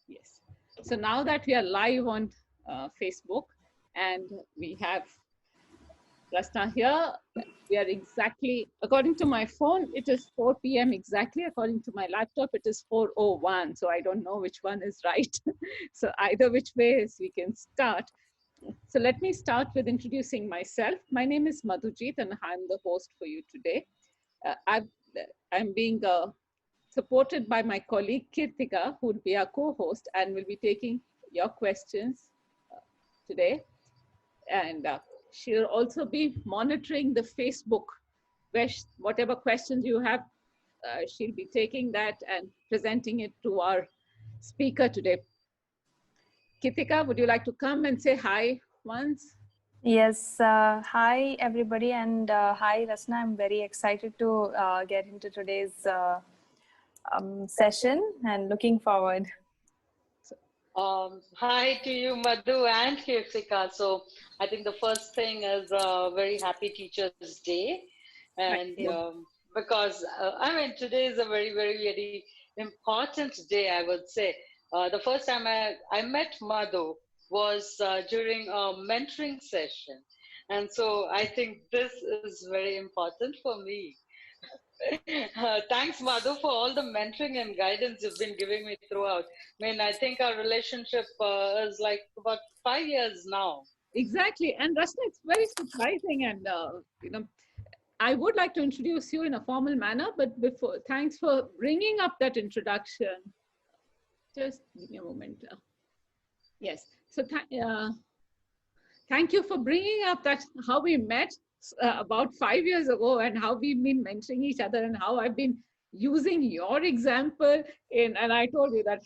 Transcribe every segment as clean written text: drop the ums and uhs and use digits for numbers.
Yes. So now that we are live on Facebook and we have Rasna here, we are exactly, according to my phone, it is 4 p.m. exactly. According to my laptop, it is 4:01. So I don't know which one is right. So either which way is we can start. So let me start with introducing myself. My name is Madhujit and I'm the host for you today. I'm being supported by my colleague Kirtika, who will be our co-host and will be taking your questions today. And she'll also be monitoring the Facebook, where whatever questions you have, she'll be taking that and presenting it to our speaker today. Kirtika, would you like to come and say hi once? Yes, hi everybody, and hi Rasna. I'm very excited to get into today's session and looking forward. Hi to you, Madhu and Kirtika. So I think the first thing is a very happy Teachers' Day, and because I mean today is a very, very, very important day. I would say the first time I met Madhu was during a mentoring session, and so I think this is very important for me. Thanks, Madhu, for all the mentoring and guidance you've been giving me throughout. I mean, I think our relationship is like about 5 years now. Exactly. And Rasna, it's very surprising. And, I would like to introduce you in a formal manner, but before, thanks for bringing up that introduction. Just give me a moment. Yes. So thank you for bringing up that how we met about 5 years ago and how we've been mentoring each other and how I've been using your example and I told you that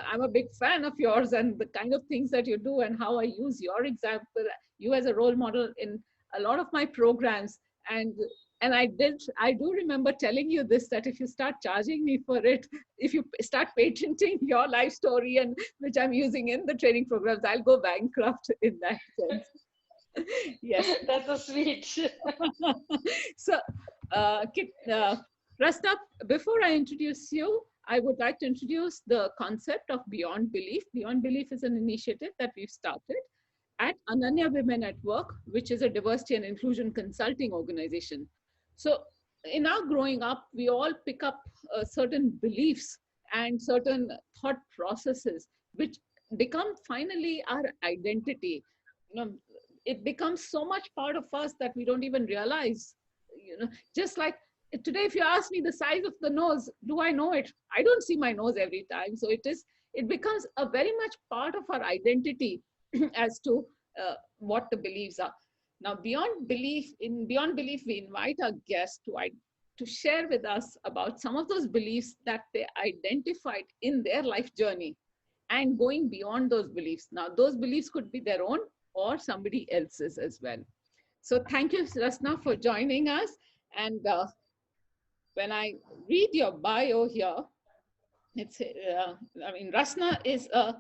I'm a big fan of yours and the kind of things that you do and how I use your example, you as a role model in a lot of my programs. And I do remember telling you this, that if you start charging me for it, if you start patenting your life story and which I'm using in the training programs, I'll go bankrupt in that sense. Yes. That's so sweet. So, Rasna, before I introduce you, I would like to introduce the concept of Beyond Belief. Beyond Belief is an initiative that we've started at Ananya-Women at Work, which is a diversity and inclusion consulting organization. So in our growing up, we all pick up certain beliefs and certain thought processes, which become finally our identity. It becomes so much part of us that we don't even realize. Just like today, if you ask me the size of the nose, do I know it? I don't see my nose every time. So it becomes a very much part of our identity as to what the beliefs are. Now, Beyond Belief, we invite our guests to share with us about some of those beliefs that they identified in their life journey and going beyond those beliefs. Now, those beliefs could be their own or somebody else's as well. So thank you, Rasna, for joining us. And when I read your bio here, Rasna is a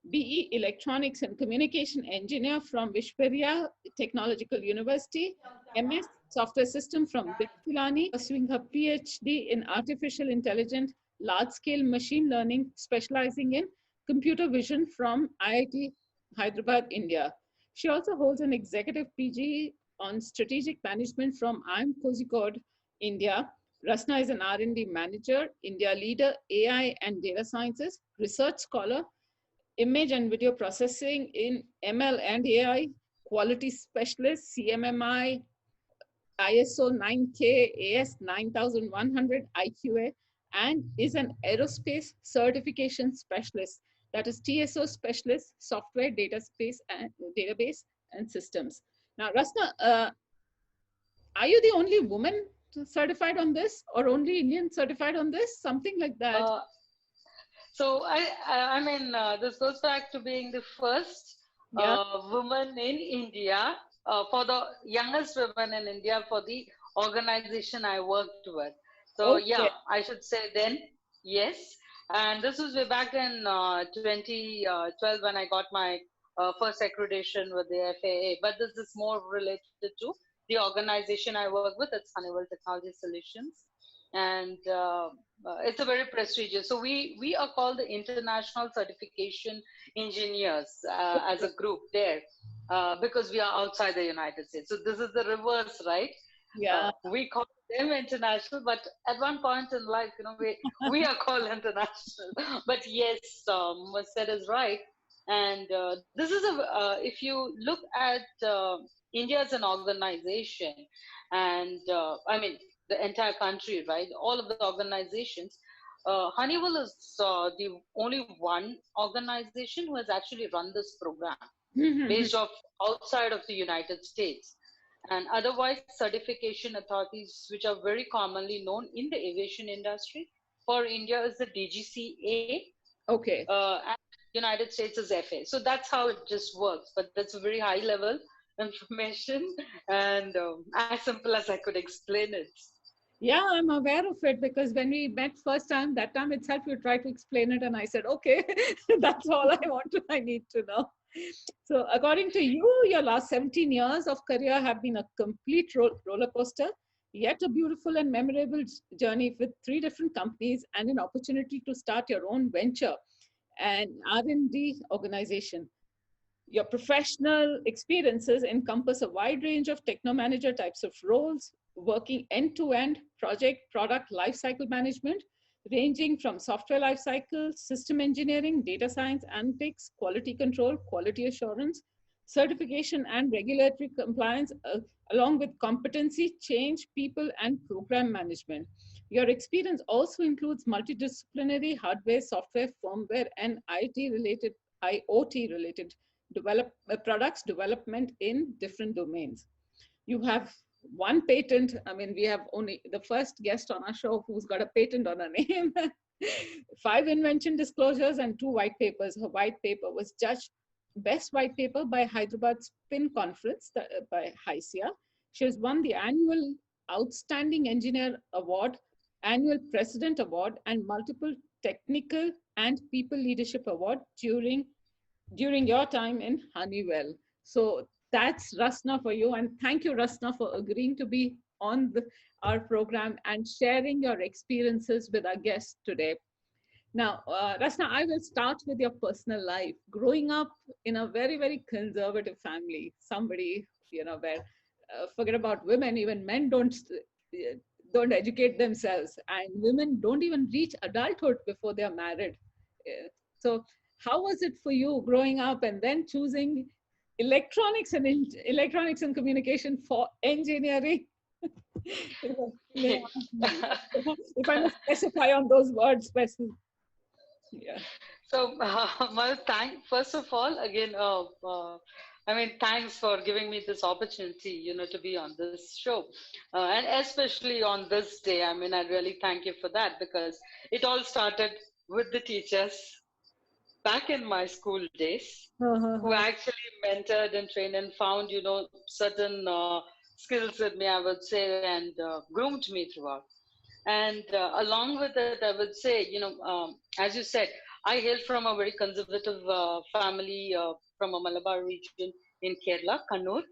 BE Electronics and Communication Engineer from Vishwaria Technological University, MS Software System from Bilani, pursuing her PhD in Artificial Intelligence, Large-Scale Machine Learning, specializing in Computer Vision from IIT Hyderabad, India. She also holds an Executive PG on Strategic Management from IIM Kozhikode, India. Rasna is an R&D Manager, India Leader, AI and Data Sciences, Research Scholar, Image and Video Processing in ML and AI, Quality Specialist, CMMI, ISO 9K, AS 9100, IQA, and is an Aerospace Certification Specialist, that is TSO Specialist, Software, Database and Systems. Now, Rasna, are you the only woman certified on this or only Indian certified on this? Something like that. So I mean, this goes back to being the first woman in India, for the youngest woman in India for the organization I worked with. So yeah, I should say then, yes. And this was way back in 2012 when I got my first accreditation with the FAA. But this is more related to the organization I work with. It's Honeywell Technology Solutions. and it's a very prestigious. So we are called the International Certification Engineers as a group there, because we are outside the United States. So this is the reverse, right? Yeah. We call them international, but at one point in life, we are called international. But yes, said is right. And this is if you look at India as an organization, and I mean the entire country, right? All of the organizations. Honeywell is the only one organization who has actually run this program based off outside of the United States. And otherwise, certification authorities, which are very commonly known in the aviation industry, for India is the DGCA, Okay. and United States is FA. So that's how it just works. But that's a very high level information, and as simple as I could explain it. Yeah, I'm aware of it because when we met first time, that time itself, you tried to explain it, and I said, okay, that's all I want to, I need to know. So, according to you, your last 17 years of career have been a complete roller coaster, yet a beautiful and memorable journey with three different companies and an opportunity to start your own venture and R&D organization. Your professional experiences encompass a wide range of techno manager types of roles, working end to end project product lifecycle management, ranging from software lifecycle, system engineering, data science, analytics, quality control, quality assurance, certification, and regulatory compliance, along with competency, change, people, and program management. Your experience also includes multidisciplinary hardware, software, firmware, and IT related, IoT related products development in different domains. You have one patent. I mean, we have only the first guest on our show who's got a patent on her name. 5 invention disclosures and 2 white papers. Her white paper was judged best white paper by Hyderabad Spin Conference by HICIA. She has won the annual Outstanding Engineer Award, annual President Award, and multiple technical and people leadership award during your time in Honeywell. So that's Rasna for you. And thank you, Rasna, for agreeing to be on our program and sharing your experiences with our guests today. Now, Rasna, I will start with your personal life. Growing up in a very, very conservative family, somebody, where forget about women, even men don't educate themselves, and women don't even reach adulthood before they're married. So, how was it for you growing up and then choosing electronics and communication for engineering? If I must specify on those words, yeah. So, well, first of all, again, I mean, thanks for giving me this opportunity, to be on this show. And especially on this day, I mean, I really thank you for that, because it all started with the teachers back in my school days, who actually mentored and trained and found, certain skills with me, I would say, and groomed me throughout. And along with it, I would say, as you said, I hail from a very conservative family from a Malabar region in Kerala, Kannur.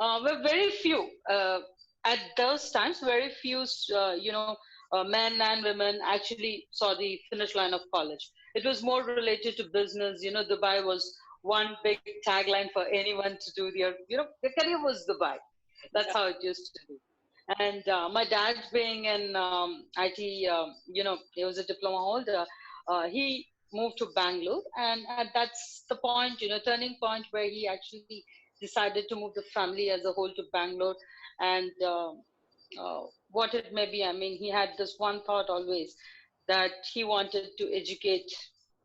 Were very few at those times. Very few, men and women actually saw the finish line of college. It was more related to business. Dubai was one big tagline for anyone to do their career was Dubai. That's how it used to be. And my dad, being an IT, he was a diploma holder. He moved to Bangalore, and that's the point, turning point where he actually decided to move the family as a whole to Bangalore. And what it may be, I mean, he had this one thought always, that he wanted to educate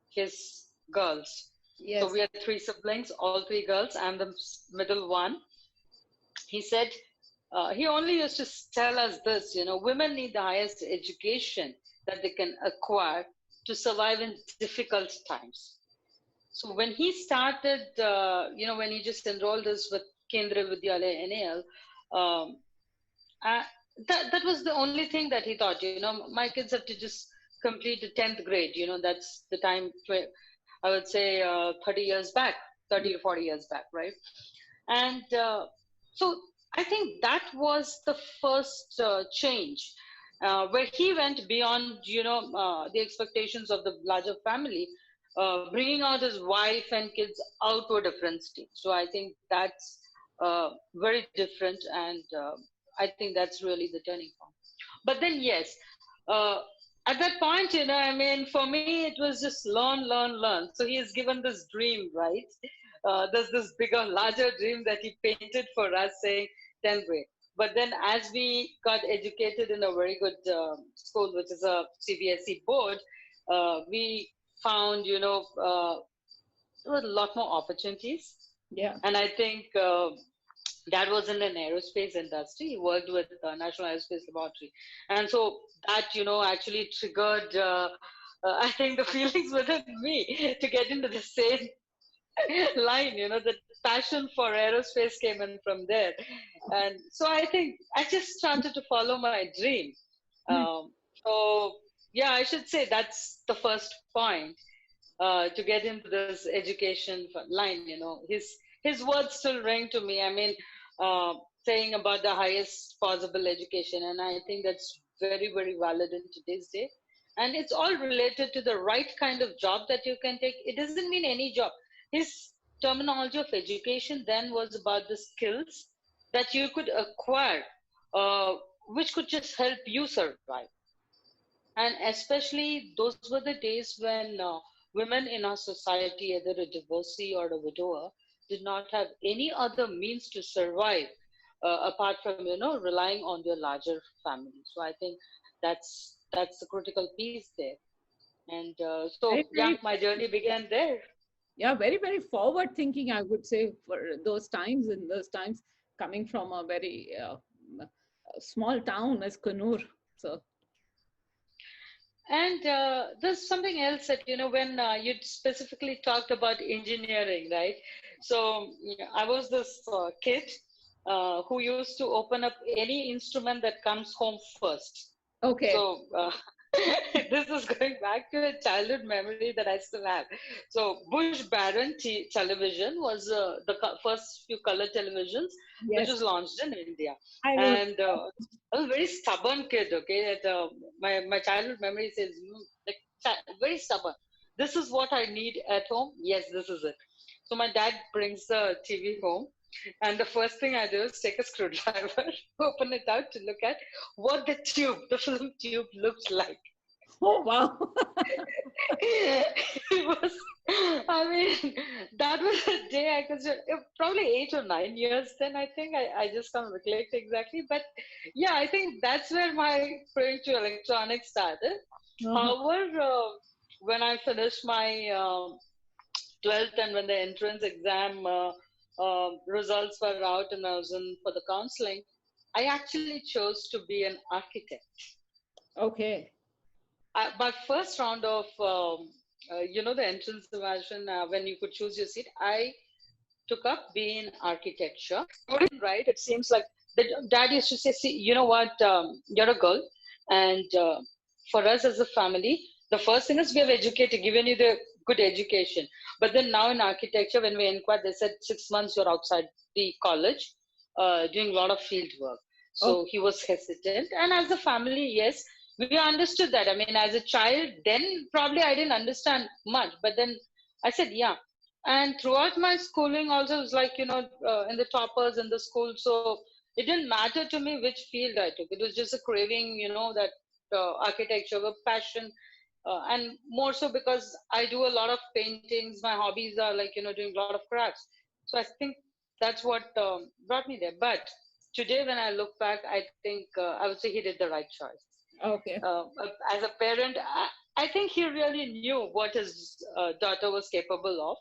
his girls. Yes. So we are 3 siblings, all 3 girls. I'm the middle one. He said, he only used to tell us this, women need the highest education that they can acquire to survive in difficult times. So when he started, when he just enrolled us with Kendriya Vidyalaya NAL, that was the only thing that he thought, my kids have to just complete the 10th grade, that's the time, I would say 30 years back, 30 to 40 years back, right? And so I think that was the first change, where he went beyond, the expectations of the larger family, bringing out his wife and kids out to a different stage. So I think that's very different, and I think that's really the turning point. But then, yes, uh, at that point, I mean, for me, it was just learn, learn, learn. So he has given this dream, right? There's this bigger, larger dream that he painted for us, saying 10th grade. But then, as we got educated in a very good school, which is a CBSE board, we found, there were a lot more opportunities. Yeah. And I think Dad was in an aerospace industry. He worked with National Aerospace Laboratory. And so that, actually triggered, I think, the feelings within me to get into the same line. The passion for aerospace came in from there. And so I think I just started to follow my dream. So, yeah, I should say that's the first point, to get into this education line. His words still ring to me. I mean, uh, saying about the highest possible education, and I think that's very, very valid in today's day. And it's all related to the right kind of job that you can take. It doesn't mean any job. His terminology of education then was about the skills that you could acquire, uh, which could just help you survive. And especially those were the days when women in our society, either a divorcee or a widower, did not have any other means to survive, apart from relying on their larger family. So I think that's the critical piece there. And so Very, yeah, very, my journey began there. yeah, very, very forward thinking, I would say, for those times, in those times, coming from a very small town as Kannur. So, And there's something else that, when you specifically talked about engineering, right? So I was this kid who used to open up any instrument that comes home first. okay. So this is going back to a childhood memory that I still have. So Bush Baron television was the first few color televisions, which Yes, was launched in India. I remember. And I was a very stubborn kid. Okay, my childhood memory says, like very stubborn. This is what I need at home. Yes, this is it. So my dad brings the TV home, and the first thing I do is take a screwdriver, open it out to look at what the film tube looks like. Oh, wow. It was, I mean, that was a day I could probably 8 or 9 years then, I think. I just can't recollect exactly. But yeah, I think that's where my foray to electronics started. Uh-huh. However, when I finished my 12th and when the entrance exam results were out and I was in for the counseling, I actually chose to be an architect. Okay. My first round of, the entrance evaluation, when you could choose your seat, I took up being architecture. Right? It seems like the dad used to say, see, you know what, you're a girl. And for us as a family, the first thing is we have educated, given you the good education. But then now in architecture, when we inquired, they said 6 months you're outside the college, doing a lot of field work. Okay. So he was hesitant. And as a family, yes, we understood that. I mean, as a child, then probably I didn't understand much. But then I said, yeah. And throughout my schooling, also, it was like, in the toppers in the school. So it didn't matter to me which field I took. It was just a craving, that architecture, a passion. And more so because I do a lot of paintings. My hobbies are like, doing a lot of crafts. So I think that's what brought me there. But today, when I look back, I think I would say he did the right choice. Okay. As a parent, I think he really knew what his daughter was capable of.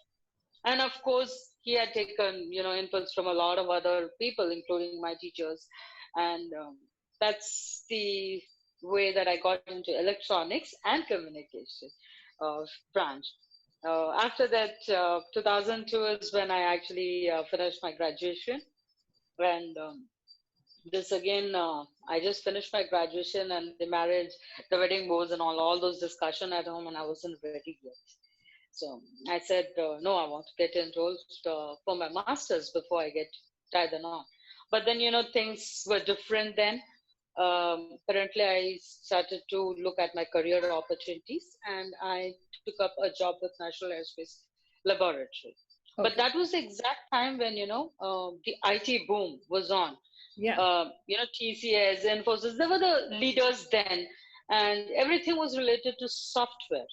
And of course, he had taken, inputs from a lot of other people, including my teachers. And that's the way that I got into electronics and communication branch. After that, 2002 is when I actually finished my graduation. And this again, I just finished my graduation and the marriage, the wedding vows and all those discussion at home, and I wasn't ready yet. So I said, no, I want to get enrolled for my master's before I get tied the knot. But then, things were different then. Currently, I started to look at my career opportunities, and I took up a job with National Aerospace Laboratory. But Okay. that was the exact time when the IT boom was on. Yeah. TCS, Infosys, they were the leaders then, and everything was related to software.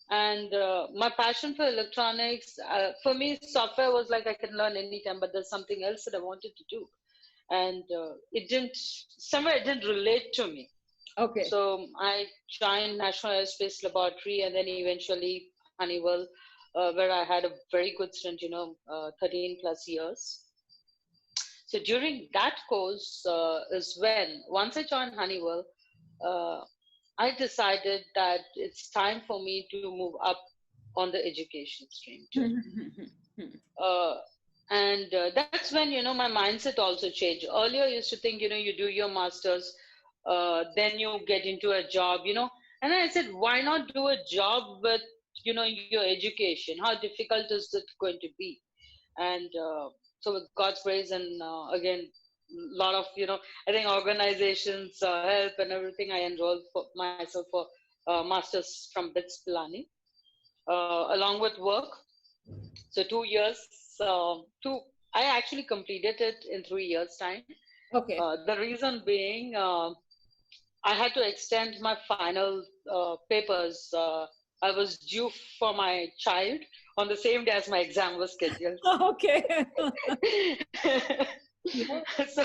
And my passion for electronics, for me, software was like I can learn anytime, but there's something else that I wanted to do, and it didn't relate to me. Okay. So I joined National Aerospace Laboratory and then eventually Honeywell, where I had a very good stint, 13 plus years. So during that course is when, once I joined Honeywell, uh, I decided that it's time for me to move up on the education stream too. Uh, and that's when, my mindset also changed. Earlier, I used to think, you do your master's, then you get into a job, and I said, why not do a job with, your education? How difficult is it going to be? And so with God's grace and again, a lot of, I think organizations help and everything, I enrolled for myself for master's from BITS Pilani, along with work. So 2 years, two, I actually completed it in 3 years time. Okay. The reason being, I had to extend my final papers. I was due for my child on the same day as my exam was scheduled. Okay. So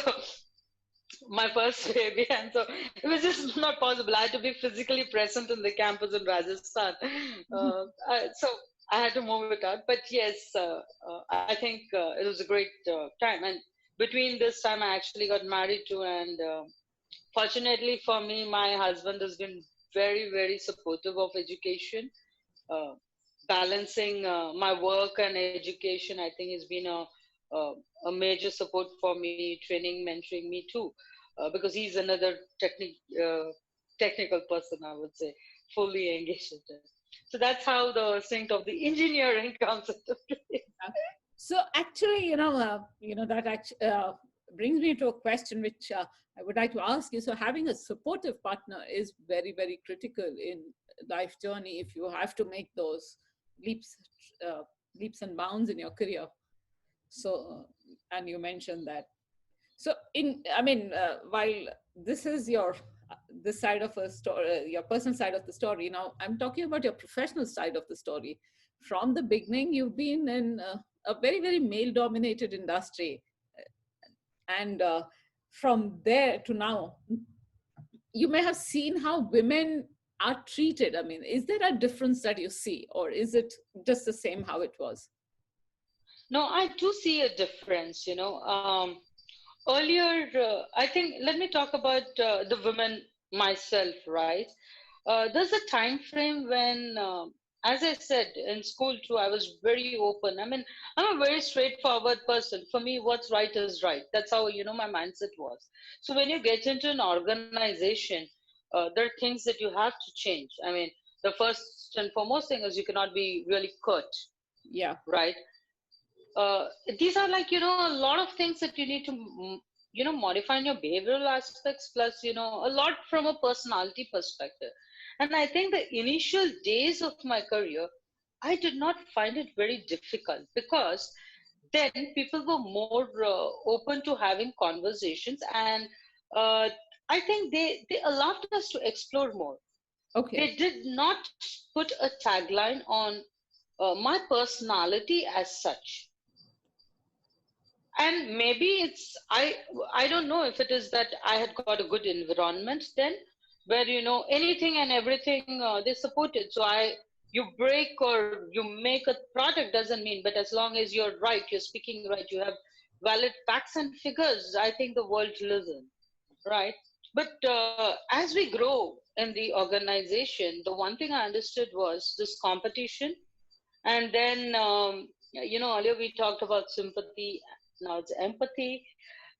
my first baby, and so it was just not possible. I had to be physically present in the campus in Rajasthan. So I had to move it out. But yes, I think it was a great time. And between this time, I actually got married too. And fortunately for me, my husband has been very, very supportive of education. Uh, Balancing my work and education, I think has been a, a major support for me, training, mentoring me too, because he's another technical person, I would say, fully engaged in it. So that's how the strength of the engineering comes into play. So actually, that actually brings me to a question which I would like to ask you. So having a supportive partner is very, very critical in life journey if you have to make those leaps, uh, leaps and bounds in your career. So, and you mentioned that. So while this is your this side of a story, your personal side of the story. Now, I'm talking about your professional side of the story. From the beginning, you've been in a very, very male-dominated industry, and from there to now, you may have seen how women are treated. I mean, is there a difference that you see, or is it just the same how it was? No, I do see a difference. Earlier, I think, let me talk about the women myself, right? There's a time frame when, as I said, in school too, I was very open. I mean, I'm a very straightforward person. For me, what's right is right. That's how, my mindset was. So when you get into an organization, there are things that you have to change. I mean, the first and foremost thing is you cannot be really curt, Yeah. right? These are like, a lot of things that you need to modify in your behavioral aspects, plus a lot from a personality perspective. And I think the initial days of my career, I did not find it very difficult, because then people were more open to having conversations, and uh, I think they allowed us to explore more. They Okay. did not put a tagline on my personality as such. And maybe it's, I don't know if it is that I had got a good environment then, where anything and everything they supported. So you break or you make a product doesn't mean, but as long as you're right, you're speaking right, you have valid facts and figures, I think the world listen, right? But as we grow in the organization, the one thing I understood was this competition. And then, earlier we talked about sympathy, now it's empathy.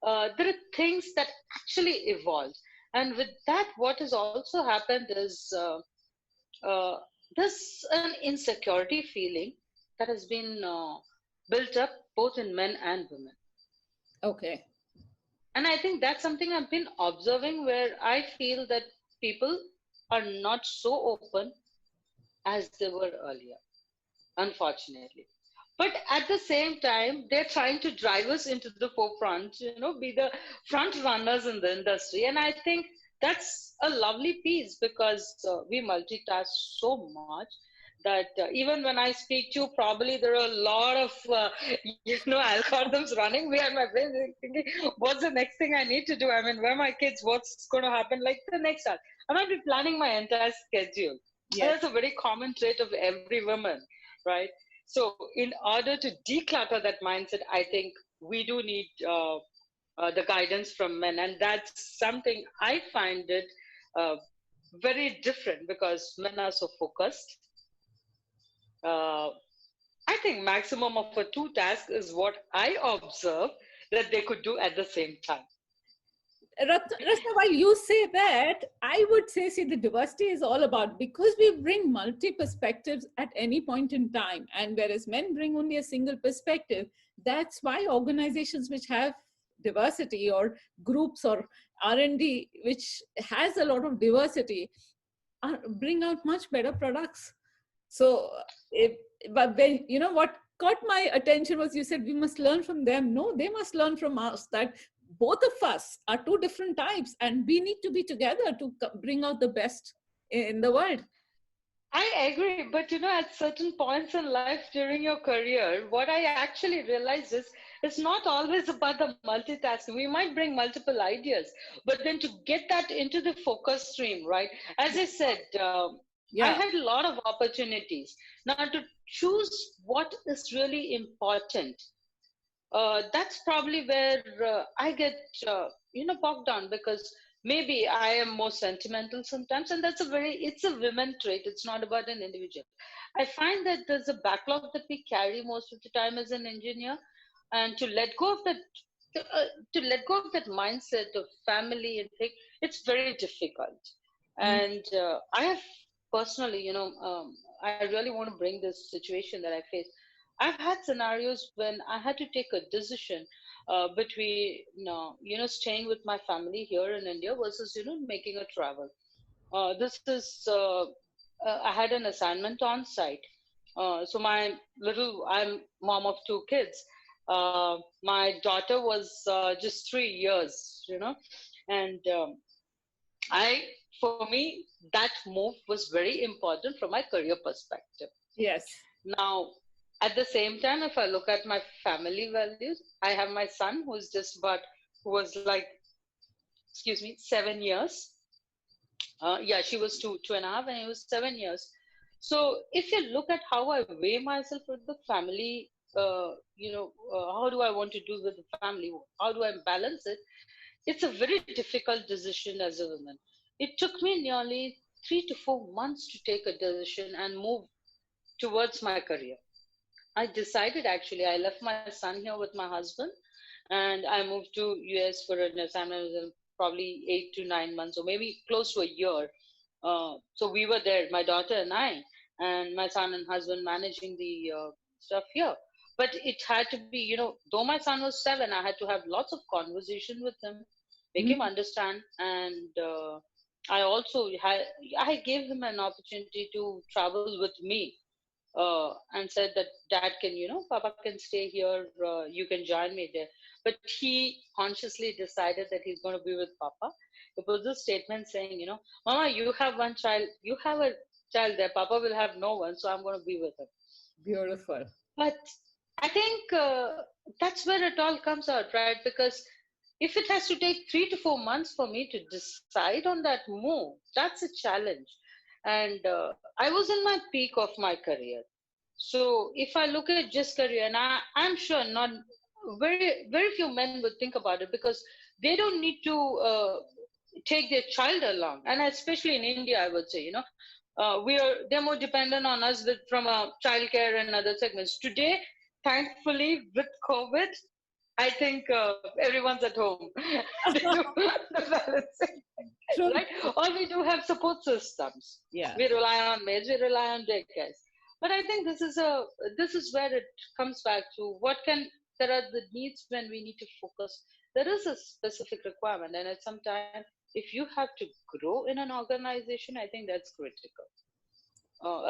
There are things that actually evolved. And with that, what has also happened is uh, there's an insecurity feeling that has been built up both in men and women. Okay. And I think that's something I've been observing, where I feel that people are not so open as they were earlier, unfortunately. But at the same time, they're trying to drive us into the forefront, be the front runners in the industry. And I think that's a lovely piece, because we multitask so much that even when I speak to you, probably there are a lot of algorithms running behind my brain, thinking, what's the next thing I need to do? I mean, where are my kids? What's going to happen? Like the next hour, I might be planning my entire schedule. And Yes. that's a very common trait of every woman, right? So, in order to declutter that mindset, I think we do need the guidance from men, and that's something I find it uh, very different, because men are so focused. Uh, I think maximum of a two task is what I observe that they could do at the same time. Rasna, while you say that, I would say, see, the diversity is all about, because we bring multi perspectives at any point in time, and whereas men bring only a single perspective, that's why organizations which have diversity, or groups, or R&D which has a lot of diversity, bring out much better products. So, but when, what caught my attention was, you said we must learn from them. No, they must learn from us, that both of us are two different types, and we need to be together to bring out the best in the world. I agree, but at certain points in life during your career, what I actually realized is it's not always about the multitasking. We might bring multiple ideas, but then to get that into the focus stream, right? As I said, I Yeah. had a lot of opportunities. Now, to choose what is really important, that's probably where I get bogged down, because maybe I am more sentimental sometimes, and it's a women trait. It's not about an individual. I find that there's a backlog that we carry most of the time as an engineer, and to let go of that. To let go of that mindset of family and thing, it's very difficult. Mm. And I have personally, I really want to bring this situation that I face. I've had scenarios when I had to take a decision between, staying with my family here in India versus, making a travel. This is, I had an assignment on site. So I'm mom of two kids. My daughter was just 3 years, and for me, that move was very important from my career perspective. Yes. Now, at the same time, if I look at my family values, I have my son who was like, excuse me, 7 years. Yeah, she was two and a half, and he was 7 years. So if you look at how I weigh myself with the family, how do I want to do with the family? How do I balance it? It's a very difficult decision as a woman. It took me nearly 3 to 4 months to take a decision and move towards my career. I decided, actually, I left my son here with my husband, and I moved to US for an assignment in probably 8 to 9 months, or maybe close to a year. So we were there, my daughter and I, and my son and husband, managing the stuff here. But it had to be, though my son was 7, I had to have lots of conversation with him, make him Mm. understand, and I also I gave him an opportunity to travel with me, and said that dad can, papa can stay here, you can join me there. But he consciously decided that he's going to be with papa. It was a statement saying, mama, you have one child, you have a child there, papa will have no one, so I'm going to be with him. Beautiful. But I think that's where it all comes out, right? Because if it has to take 3 to 4 months for me to decide on that move, that's a challenge. And I was in my peak of my career. So if I look at just career, and I'm sure not very few men would think about it, because they don't need to take their child along, and especially in India, I would say, they're more dependent on us from childcare and other segments. Today, thankfully, with COVID, I think everyone's at home. They do the balancing, True. right? Or we do have support systems. Yeah. We rely on maids, we rely on daycares. But I think this is where it comes back to there are the needs when we need to focus, there is a specific requirement, and at some time, if you have to grow in an organization, I think that's critical.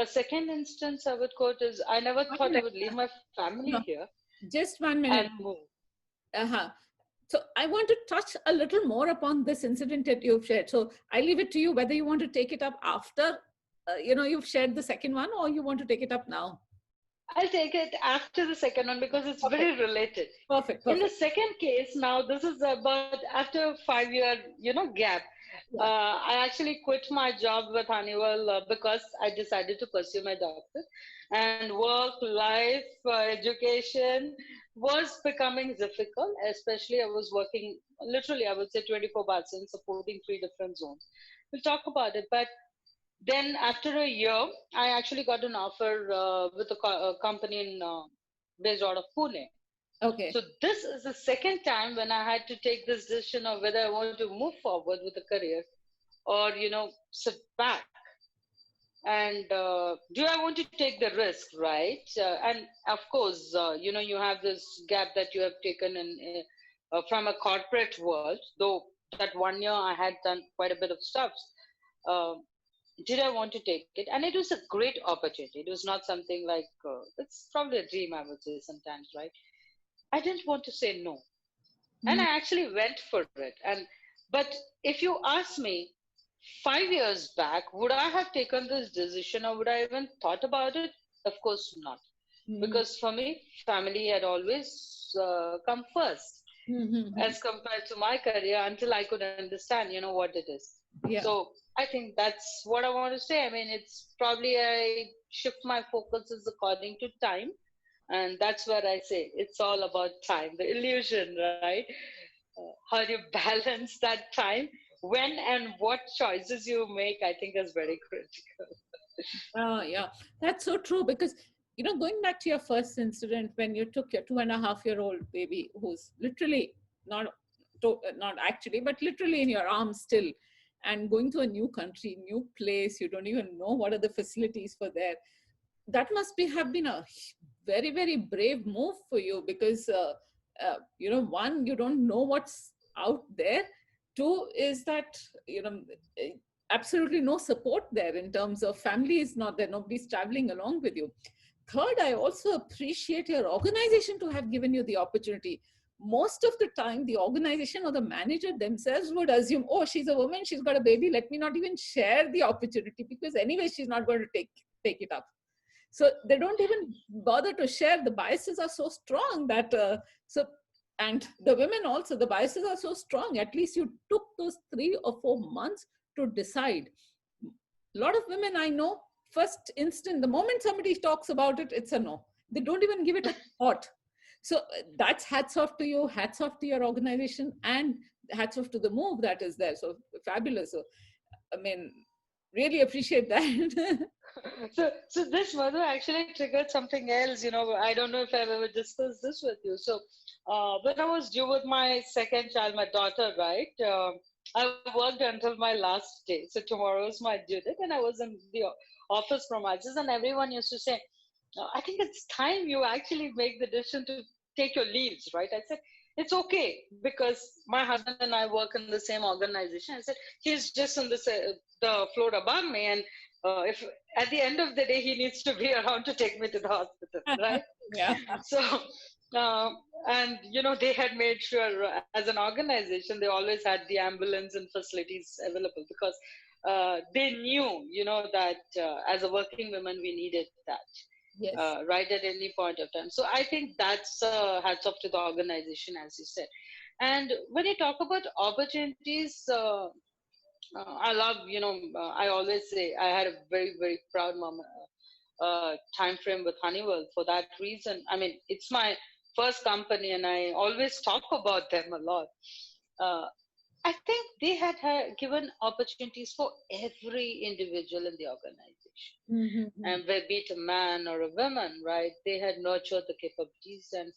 A second instance I would quote is, I never One thought I minute. would leave my family No, here just 1 minute. and move. Uh-huh. So I want to touch a little more upon this incident that you've shared. So I leave it to you whether you want to take it up after you've shared the second one, or you want to take it up now. I'll take it after the second one because it's Perfect. very related. Perfect. In the Perfect. second case, now this is about after a 5 year, gap. Yeah. I actually quit my job with Honeywell because I decided to pursue my doctorate, and work, life, education was becoming difficult. Especially, I was working literally, I would say 24 hours in supporting three different zones. We'll talk about it, but then after a year, I actually got an offer with a company based out of Pune. Okay. So this is the second time when I had to take this decision of whether I want to move forward with a career or, sit back. And do I want to take the risk, right? And of course, you have this gap that you have taken from a corporate world, though that 1 year I had done quite a bit of stuff. Uh, did I want to take it? And it was a great opportunity. It was not something like, it's probably a dream, I would say sometimes, right? I didn't want to say no. And I actually went for it. But if you ask me, 5 years back, would I have taken this decision or would I even thought about it? Of course not. Mm-hmm. Because for me, family had always come first Mm-hmm. as compared to my career until I could understand, what it is. Yeah. So I think that's what I want to say. I mean, it's probably I shift my focuses according to time. And that's where I say it's all about time, the illusion, right? How you balance that time, when and what choices you make, I think is very critical. Yeah, that's so true because, going back to your first incident when you took your 2.5-year-old baby, who's literally not, not actually, but literally in your arms still, and going to a new country, new place, you don't even know what are the facilities for there. That must have been a very, very brave move for you because, one, you don't know what's out there. Two is that, eh, absolutely no support there in terms of family is not there, nobody's traveling along with you. Third, I also appreciate your organization to have given you the opportunity. Most of the time, the organization or the manager themselves would assume, oh, she's a woman, she's got a baby, let me not even share the opportunity because anyway, she's not going to take it up. So they don't even bother to share. The biases are so strong that and the women also, the biases are so strong. At least you took those 3 or 4 months to decide. A lot of women I know, first instant, the moment somebody talks about it, it's a no. They don't even give it a thought. So that's hats off to you, hats off to your organization, and hats off to the move that is there. So fabulous. So I mean, really appreciate that. So this mother actually triggered something else. I don't know if I've ever discussed this with you. So when I was due with my second child, my daughter, right? I worked until my last day. So tomorrow is my due date, and I was in the office premises, and everyone used to say, I think it's time you actually make the decision to take your leaves, right? I said, it's okay because my husband and I work in the same organization. I said, he's just on the floor above me. And if at the end of the day, he needs to be around to take me to the hospital, right? Yeah. So, uh, and, they had made sure as an organization, they always had the ambulance and facilities available because they knew, that as a working woman, we needed that. Yes. Right at any point of time. So I think that's hats off to the organization, as you said. And when you talk about opportunities, I love, I always say I had a very, very proud moment, time frame with Honeywell for that reason. I mean, it's my first company and I always talk about them a lot. Uh, I think they had given opportunities for every individual in the organization. Mm-hmm. And be it a man or a woman, right? They had nurtured the capabilities. And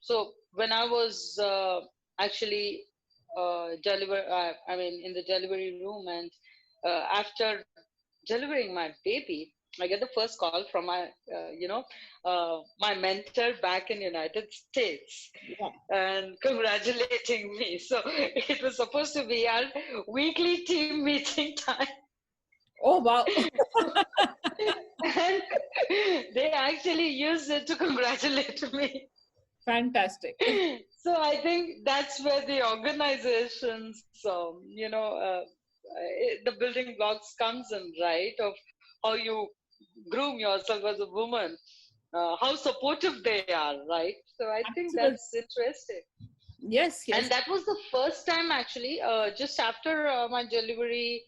so when I was actually in the delivery room and after delivering my baby, I get the first call from my mentor back in United States, Yeah. and congratulating me. So it was supposed to be our weekly team meeting time. Oh, wow. And they actually used it to congratulate me. Fantastic. So I think that's where the organizations, the building blocks comes in, right? Of how you groom yourself as a woman, how supportive they are, right? So I think Absolutely. that's interesting. Yes, And yes. that was the first time, actually, just after my delivery,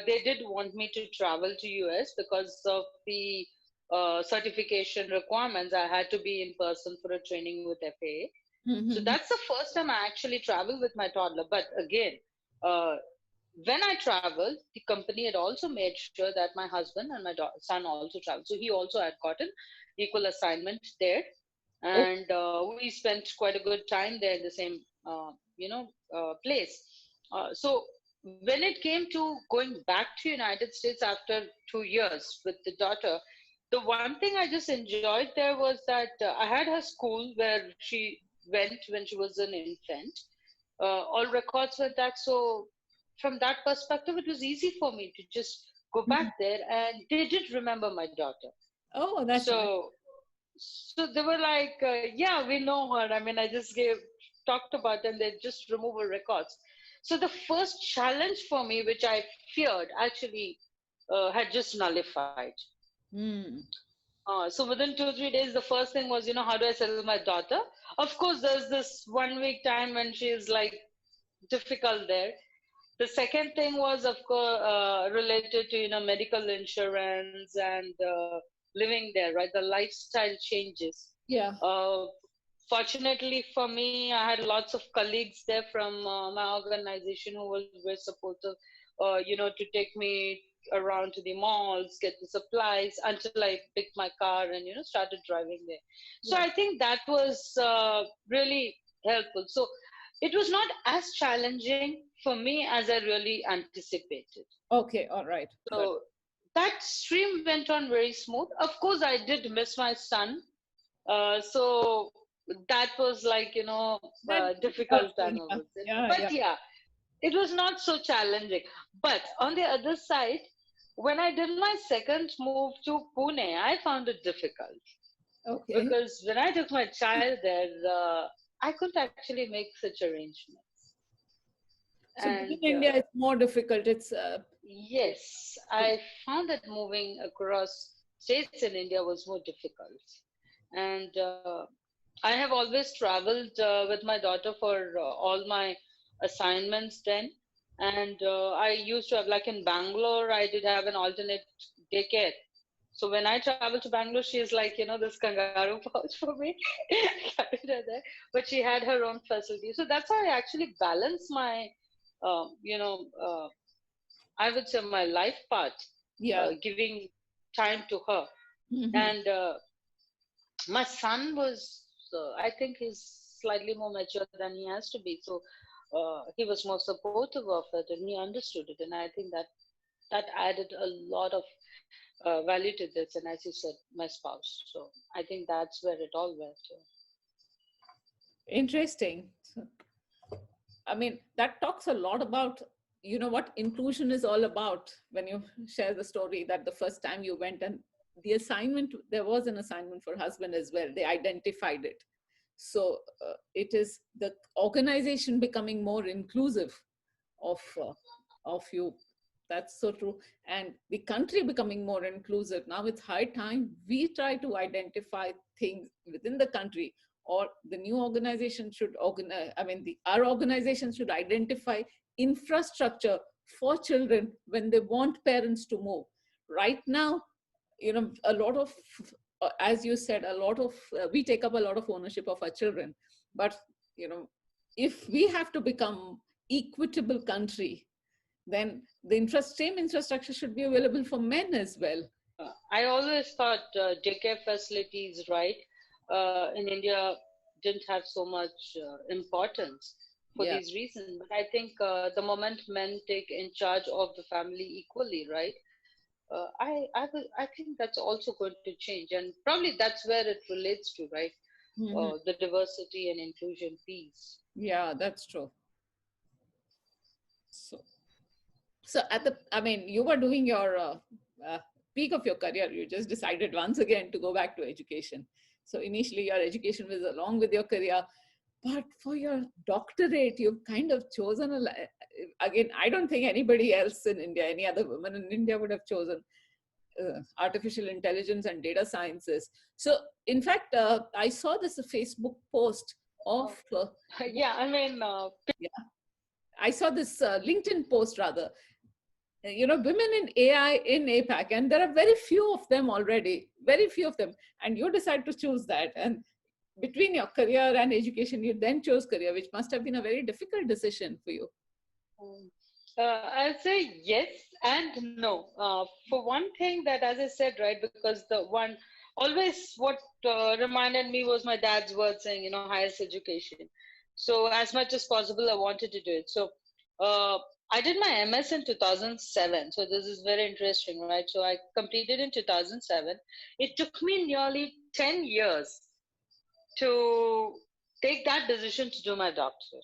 they did want me to travel to US because of the certification requirements. I had to be in person for a training with FAA. So Mm-hmm. that's the first time I actually traveled with my toddler. But again, uh, when I traveled, the company had also made sure that my husband and my son also traveled. So he also had gotten equal assignment there, Oh, and we spent quite a good time there in the same, place. So when it came to going back to United States after 2 years with the daughter, the one thing I just enjoyed there was that I had her school where she went when she was an infant. All records were that. So from that perspective, it was easy for me to just go back mhm. there, and they did remember my daughter. Oh, that's nice. So they were like, yeah, we know her. I mean, I just gave talked about, and they just remove her records. So the first challenge for me, which I feared, actually had just nullified. Mm. So within 2 3 days, the first thing was, how do I settle my daughter? Of course, there's this 1 week time when she is like difficult there. The second thing was, of course, related to medical insurance and living there, right? The lifestyle changes. Yeah. Uh, Fortunately for me, I had lots of colleagues there from my organization who was very supportive. To take me around to the malls, get the supplies until I picked my car and started driving there. So Yeah. I think that was really helpful. So it was not as challenging for me as I really anticipated. Okay. All right. Good. So that stream went on very smooth. Of course, I did miss my son. So that was like, That difficult time, I yeah. would say. Yeah. But Yeah. yeah, it was not so challenging. But on the other side, when I did my second move to Pune, I found it difficult Okay. because when I took my child there, I couldn't actually make such arrangements. So And within India, it's more difficult. It's yes, I found that moving across states in India was more difficult. And I have always traveled with my daughter for all my assignments then. And I used to have, like in Bangalore, I did have an alternate daycare. So when I travel to Bangalore, she is like, this kangaroo pouch for me. Carried her there. But she had her own facility. So that's how I actually balance my, um, you know, uh, I would say my life part, yeah. giving time to her. Hmm. And my son was, I think he's slightly more mature than he has to be. So he was more supportive of it and he understood it. And I think that added a lot of value to this. And as you said, my spouse. So I think that's where it all went to. Interesting. So, I mean, that talks a lot about, what inclusion is all about when you share the story that the first time you went and the assignment, there was an assignment for husband as well. They identified it. So it is the organization becoming more inclusive of you. That's so true. And the country becoming more inclusive. Now it's high time we try to identify things within the country, or the new organization should organize. I mean, our organization should identify infrastructure for children when they want parents to move. Right now, a lot of, as you said, a lot of, we take up a lot of ownership of our children. But, you know, if we have to become equitable country, then the same infrastructure should be available for men as well. I always thought daycare facilities, right, in India didn't have so much importance for Yeah. these reasons. But I think the moment men take in charge of the family equally, right, I think that's also going to change, and probably that's where it relates to, right? Mm-hmm. The diversity and inclusion piece. Yeah, that's true. So, so at the, I mean, you were doing your uh, peak of your career. You just decided once again to go back to education. So initially, your education was along with your career, but for your doctorate, you've kind of chosen again. I don't think anybody else in India, any other woman in India, would have chosen artificial intelligence and data sciences. So, in fact, I saw this Facebook post of Yeah, I mean, yeah, I saw this LinkedIn post rather. Women in AI in APAC, and there are very few of them already, very few of them, and you decide to choose that. And between your career and education, you then chose career, which must have been a very difficult decision for you. I'll say yes and no. For one thing, that as I said, right, because the one always what reminded me was my dad's words saying, highest education. So as much as possible, I wanted to do it. So uh, I did my MS in 2007. So this is very interesting, right? So I completed in 2007. It took me nearly 10 years to take that decision to do my doctorate.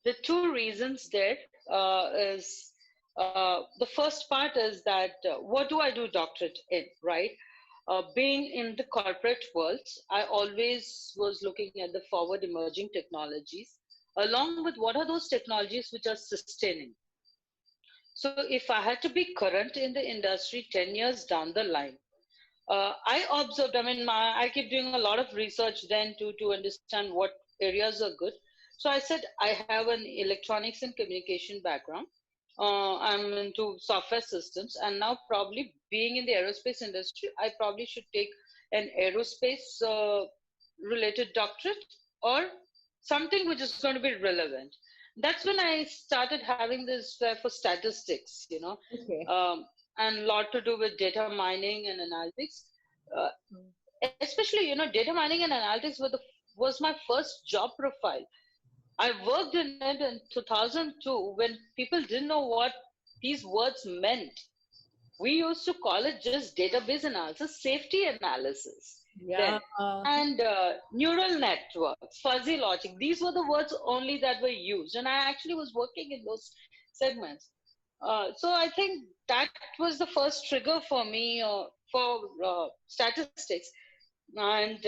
The two reasons there is the first part is that what do I do doctorate in, right? Being in the corporate world, I always was looking at the forward emerging technologies, along with what are those technologies which are sustaining. So if I had to be current in the industry 10 years down the line, I observed, I mean, I keep doing a lot of research then to understand what areas are good. So I said, I have an electronics and communication background. I'm into software systems, and now probably being in the aerospace industry, I probably should take an aerospace related doctorate or something which is going to be relevant. That's when I started having this for statistics, Okay. and a lot to do with data mining and analytics. Uh, Especially, data mining and analytics was my first job profile. I worked in it in 2002 when people didn't know what these words meant. We used to call it just database analysis, safety analysis Yeah. then, and neural networks, fuzzy logic. These were the words only that were used, and I actually was working in those segments. So I think that was the first trigger for me for statistics. And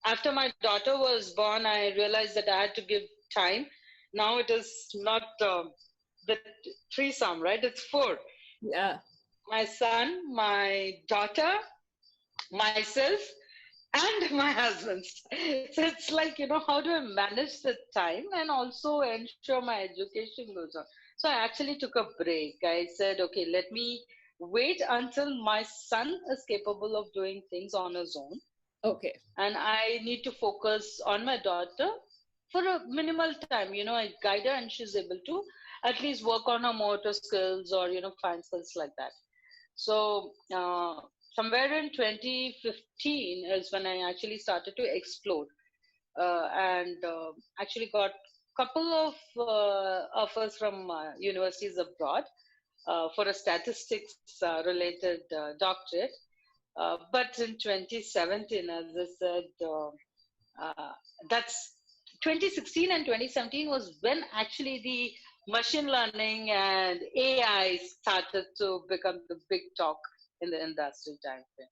after my daughter was born, I realized that I had to give time. Now it is not the threesome, right? It's four: Yeah. my son, my daughter, myself, and my husband. So it's like, how do I manage the time and also ensure my education goes on? So I actually took a break. I said, okay, let me wait until my son is capable of doing things on his own. Okay. And I need to focus on my daughter for a minimal time. I guide her and she's able to at least work on her motor skills or, fine skills like that. So somewhere in 2015 is when I actually started to explore and actually got a couple of offers from universities abroad for a statistics related doctorate. But in 2017, as I said, that's 2016 and 2017 was when actually the machine learning and AI started to become the big talk in the industry time frame.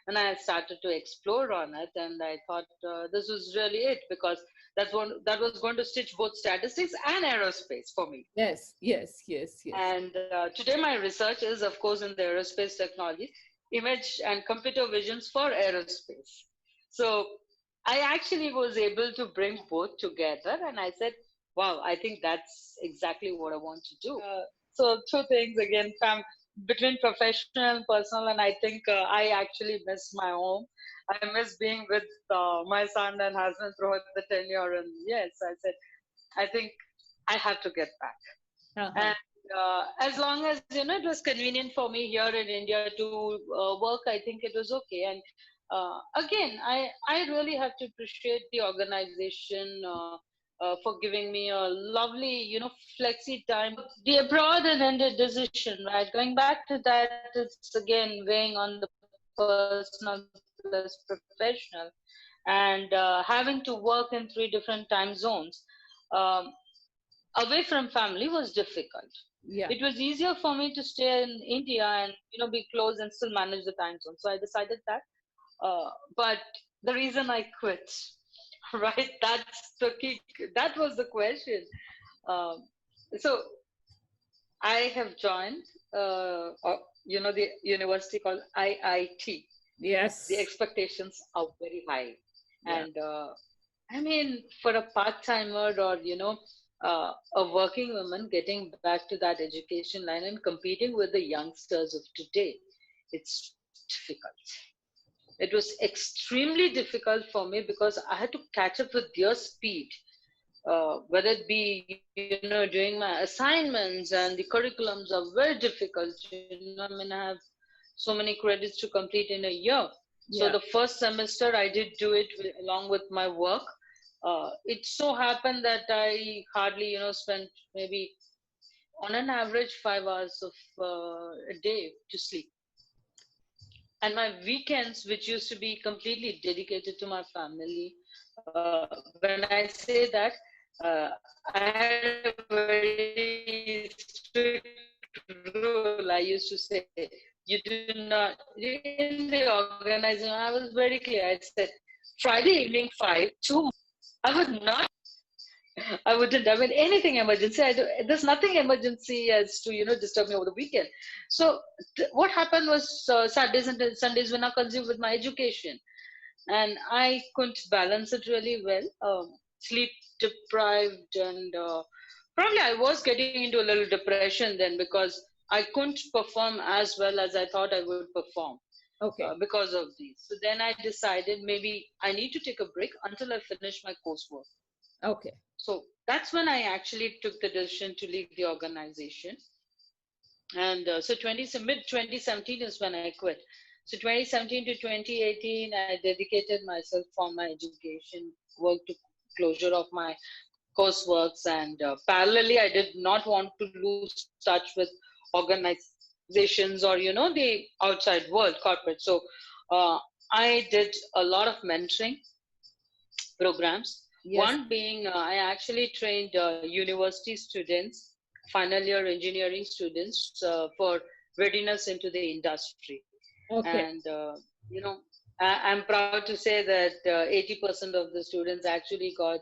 And I started to explore on it, and I thought this was really it, because that was going to stitch both statistics and aerospace for me. Yes. Yes. Yes. Yes. And today my research is, of course, in the aerospace technology, image and computer visions for aerospace. So I actually was able to bring both together, and I said, wow, I think that's exactly what I want to do. So two things again, between professional and personal, and I think I actually miss my home. I miss being with my son and husband throughout the tenure, and yes, I said, I think I have to get back. Uh-huh. And as long as it was convenient for me here in India to work, I think it was okay. And again, I really have to appreciate the organization for giving me a lovely, flexi time. The abroad and ended decision, right? Going back to that, it's again weighing on the personal plus professional, and having to work in 3 different time zones. Um, Away from family was difficult. It Yeah. was easier for me to stay in India and be close and still manage the time zone. So I decided that. But the reason I quit, right? That's the key. That was the question. Um, so I have joined, the university called IIT. The Yes. expectations are very high, Yeah. and I mean, for a part timer or a working woman getting back to that education line and competing with the youngsters of today, it's difficult. It was extremely difficult for me because I had to catch up with their speed, whether it be doing my assignments, and the curriculums are very difficult. I mean, I have so many credits to complete in a year. So the Yeah. first semester I did do it along with my work. It so happened that I hardly spent maybe on an average 5 hours of a day to sleep, and my weekends, which used to be completely dedicated to my family. When I say that, I had a very strict rule. I used to say, you do not, in the organizing, I was very clear. I said, Friday evening 5 to I would not, I wouldn't. I mean, anything emergency. There's nothing emergency as to disturb me over the weekend. So what happened was Saturdays and Sundays were now consumed with my education, and I couldn't balance it really well. Sleep deprived, and probably I was getting into a little depression then because I couldn't perform as well as I thought I would perform Okay. because of these. So then I decided maybe I need to take a break until I finish my coursework. Okay. So that's when I actually took the decision to leave the organization. And so mid 2017 is when I quit. So 2017 to 2018, I dedicated myself for my education work to closure of my courseworks, and parallelly, I did not want to lose touch with organizations or the outside world, corporate. So uh, I did a lot of mentoring programs. Yes. One being, I actually trained university students, final year engineering students, for readiness into the industry. Okay. And, I'm proud to say that 80% of the students actually got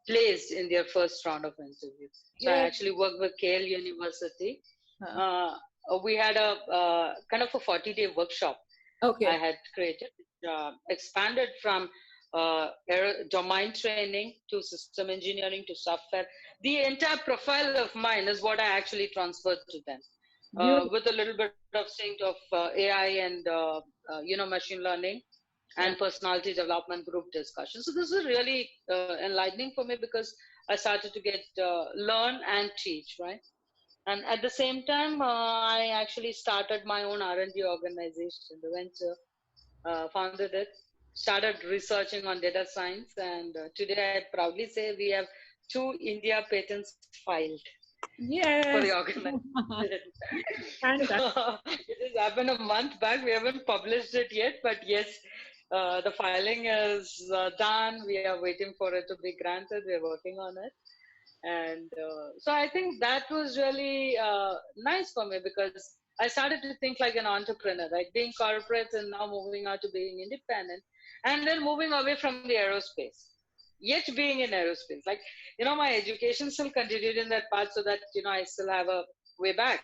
placed in their first round of interview. So I Yeah. actually worked with KL University. Huh. Uh, we had a kind of a 40-day workshop I Okay. had created, expanded from domain training to system engineering to software. The entire profile of mine is what I actually transferred to them, Beautiful. with a little bit of sync of AI and machine learning Yeah. and personality development group discussion. So this is really enlightening for me because I started to get learn and teach, right? And at the same time, I actually started my own R&D organization, the venture, founded it, started researching on data science, and today I proudly say we have 2 India patents filed for the Yes. organization. Fantastic. It has happened a month back. We haven't published it yet, but yes, the filing is done. We are waiting for it to be granted. We're working on it. And so I think that was really nice for me because I started to think like an entrepreneur, right? Being corporate and now moving out to being independent, and then moving away from the aerospace, yet being in aerospace. Like, my education still continued in that path so that, I still have a way back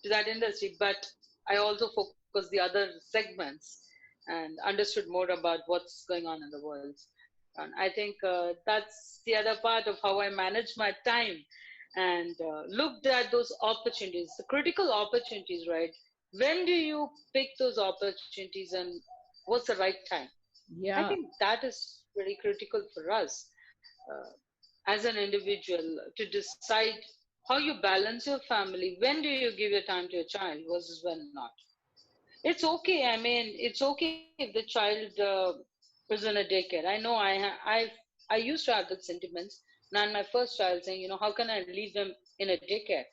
to that industry, but I also focused the other segments and understood more about what's going on in the world. And I think that's the other part of how I manage my time, and looked at those opportunities, the critical opportunities, right? When do you pick those opportunities, and what's the right time? I Yeah. think that is very critical for us uh, as an individual to decide how you balance your family. When do you give your time to your child versus when not? It's okay. I mean, it's okay if the child is in a daycare. I know I used to have that sentiments, and my first child, saying, how can I leave them in a daycare?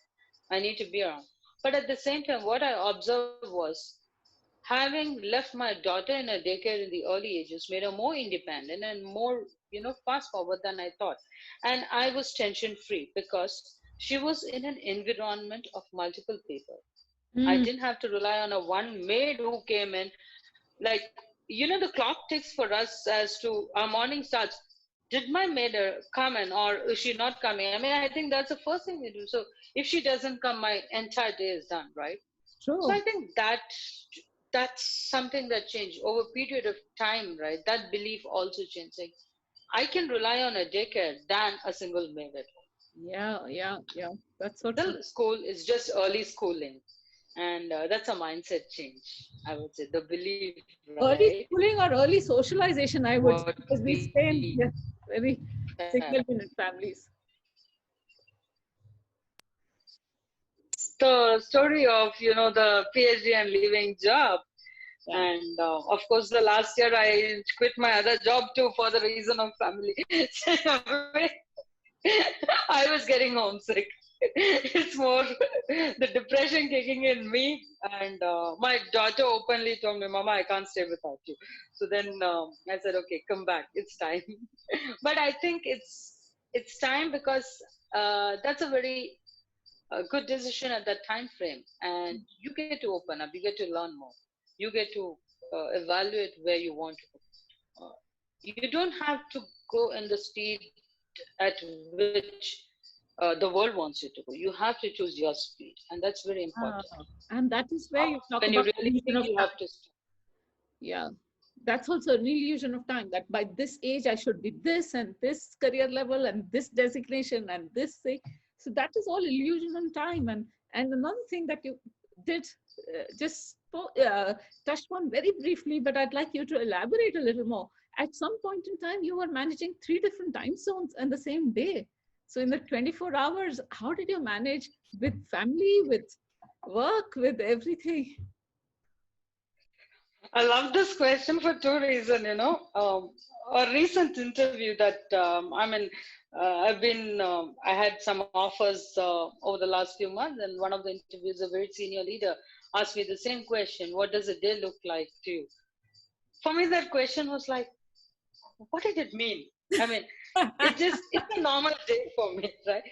I need to be around. But at the same time, what I observed was having left my daughter in a daycare in the early ages made her more independent and more, fast forward than I thought. And I was tension free because she was in an environment of multiple people. I Mm, didn't have to rely on a one maid who came in. Like, the clock ticks for us as to our morning starts. Did my maid come in, or is she not coming? I mean, I think that's the first thing we do. So if she doesn't come, my entire day is done, right? So I true. think that's something that changed over a period of time, right? That belief also changed. Like, I can rely on a daycare than a single maid at home. Yeah, yeah, yeah. That's so true. Still, school is just early schooling, and that's a mindset change. I would say the belief, right? Early schooling or early socialization, I would say, What because we we stay in, yes, very have. single unit families. The story of the PhD and leaving job, Yeah. and of course the last year I quit my other job too for the reason of family. I was getting homesick. It's more the depression kicking in me, and my daughter openly told me, "Mama, I can't stay without you." So then I said, "Okay, come back. It's time." But I think it's time because that's a very good decision at that time frame, and you get to open up, you get to learn more, you get to evaluate where you want to go. You don't have to go in the speed at which the world wants you to go. You have to choose your speed, and that's very important. Ah, and that is where you talk When you about really illusion feel of you time. have to stop. Yeah, that's also an illusion of time, that by this age I should be this and this career level and this designation and this thing. So that is all illusion on time. And another thing that you did touched on very briefly, but I'd like you to elaborate a little more. At some point in time, you were managing three different time zones in the same day. So in the 24 hours, how did you manage with family, with work, with everything? I love this question for two reasons. A recent interview that I had some offers over the last few months, and one of the interviews, a very senior leader, asked me the same question: "What does a day look like to you?" For me, that question was like, "What did it mean?" I mean, it's a normal day for me, right?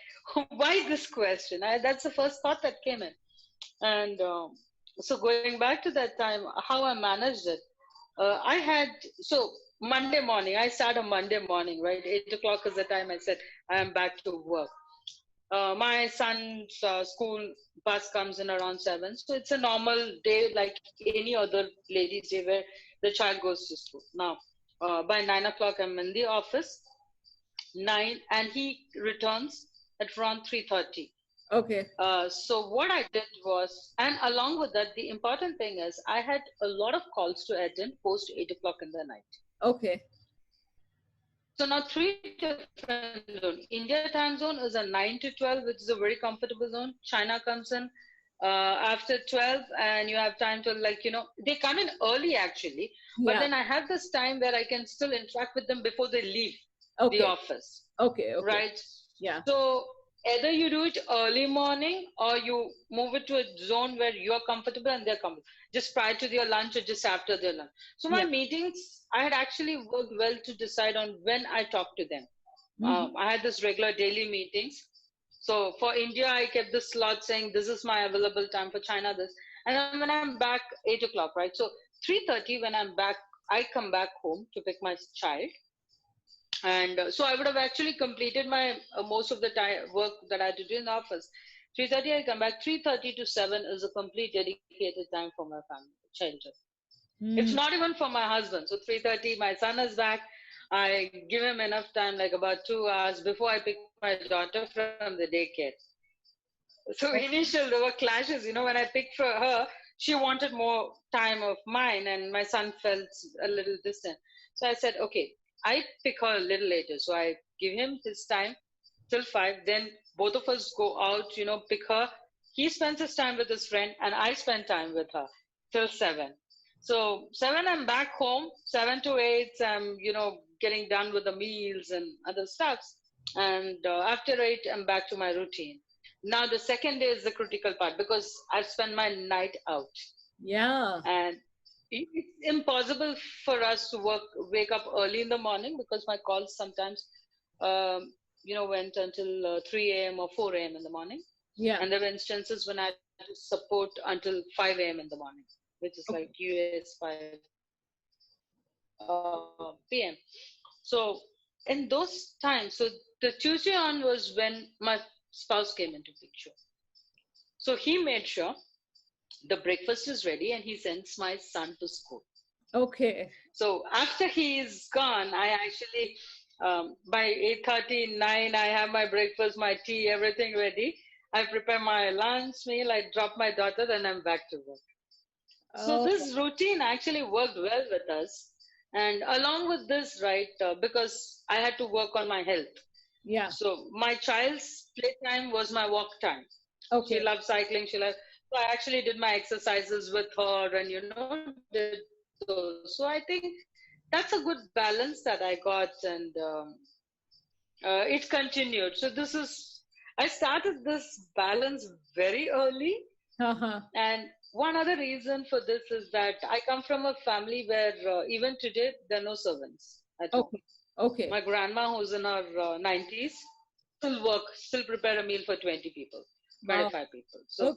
Why this question? That's the first thought that came in. And so going back to that time, how I managed it, I had, so Monday morning, I start on Monday morning, right? 8 o'clock is the time I said I am back to work. My son's school bus comes in around 7. So it's a normal day like any other lady's day where the child goes to school. Now, by 9 o'clock, I'm in the office, 9, and he returns at around 3:30. Okay. So what I did was, and along with that, the important thing is I had a lot of calls to attend post 8 o'clock in the night. Okay. So now three different zones. India time zone is a 9 to 12, which is a very comfortable zone. China comes in after 12, and you have time to they come in early actually, but Yeah. then I have this time where I can still interact with them before they leave the Okay. office. Okay. Okay. Right. Yeah. So either you do it early morning or you move it to a zone where you're comfortable and they're comfortable, just prior to their lunch or just after their lunch. So my Yeah. meetings, I had actually worked well to decide on when I talk to them. Hmm. I had this regular daily meetings. So for India, I kept the slot saying this is my available time. For China, this, and then when I'm back 8 o'clock, right? So 3:30 when I'm back, I come back home to pick my child, and so I would have actually completed my most of the time work that I had to do in the office. 3:30 I come back. 3:30 to 7 is a complete dedicated time for my family, children. It's Mm. not even for my husband. So 3:30 my son is back. I give him enough time, like about 2 hours before I pick my daughter from the daycare. So initial there were clashes. When I picked for her, she wanted more time of mine, and my son felt a little distant. So I said, okay, I pick her a little later. So I give him his time till 5. Then both of us go out, pick her. He spends his time with his friend, and I spend time with her till 7. So 7, I'm back home. 7 to 8, I'm, getting done with the meals and other stuffs. And after 8, I'm back to my routine. Now the second day is the critical part because I've spent my night out. Yeah. And it's impossible for us to wake up early in the morning because my calls sometimes, went until 3 a.m. or 4 a.m. in the morning. Yeah. And there were instances when I had to support until 5 a.m. in the morning, which is like Okay. US 5 p.m. So in those times, so the Tuesday on was when my spouse came into picture. So he made sure the breakfast is ready and he sends my son to school. Okay. So after he is gone, I actually, by 8:30, 9, I have my breakfast, my tea, everything ready. I prepare my lunch meal, I drop my daughter, then I'm back to work. So Oh, this routine actually worked well with us. And along with this, right, because I had to work on my health. yeah. So my child's playtime was my walk time. She Okay. loves cycling. So I actually did my exercises with her and, did those. So I think that's a good balance that I got. And it continued. So I started this balance very early. Uh-huh. And one other reason for this is that I come from a family where even today there are no servants at home. Okay. Okay. My grandma, who's in her 90s, still prepare a meal for 20 people, Wow. 25 people. So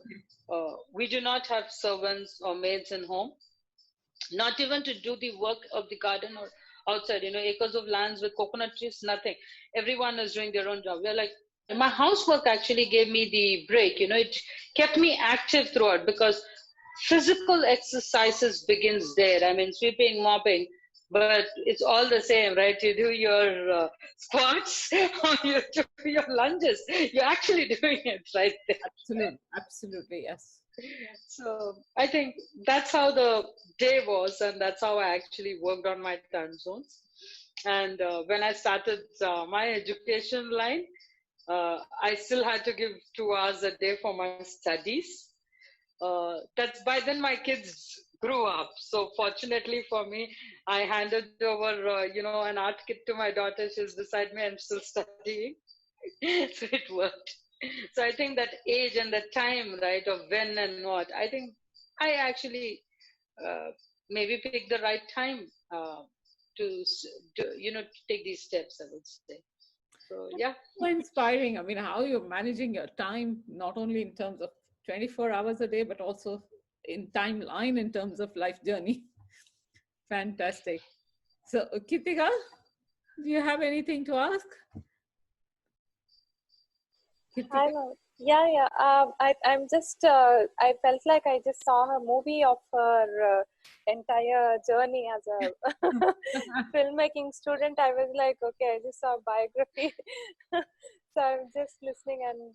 Okay. we do not have servants or maids in home, not even to do the work of the garden or outside, acres of lands with coconut trees, nothing. Everyone is doing their own job. We're like, my housework actually gave me the break, it kept me active throughout because physical exercises begins there. I mean, sweeping, mopping, but it's all the same, right? You do your squats or you do your lunges. You're actually doing it right there. Absolutely. Absolutely. Yes. So I think that's how the day was, and that's how I actually worked on my time zones. And when I started my education line, I still had to give 2 hours a day for my studies. That's by then my kids grew up. So fortunately for me, I handed over, an art kit to my daughter. She's beside me and still studying. So it worked. So I think that age and the time, right, of when and what, I think I actually uh, maybe picked the right time to take these steps, I would say. So yeah. So inspiring. I mean, how you're managing your time, not only in terms of 24 hours a day, but also in timeline in terms of life journey. Fantastic. So, Kitika, do you have anything to ask? I Kitika? know. Yeah, yeah. I'm just. I felt like I just saw a movie of her entire journey as a filmmaking student. I was like, okay, I just saw a biography. So I'm just listening, and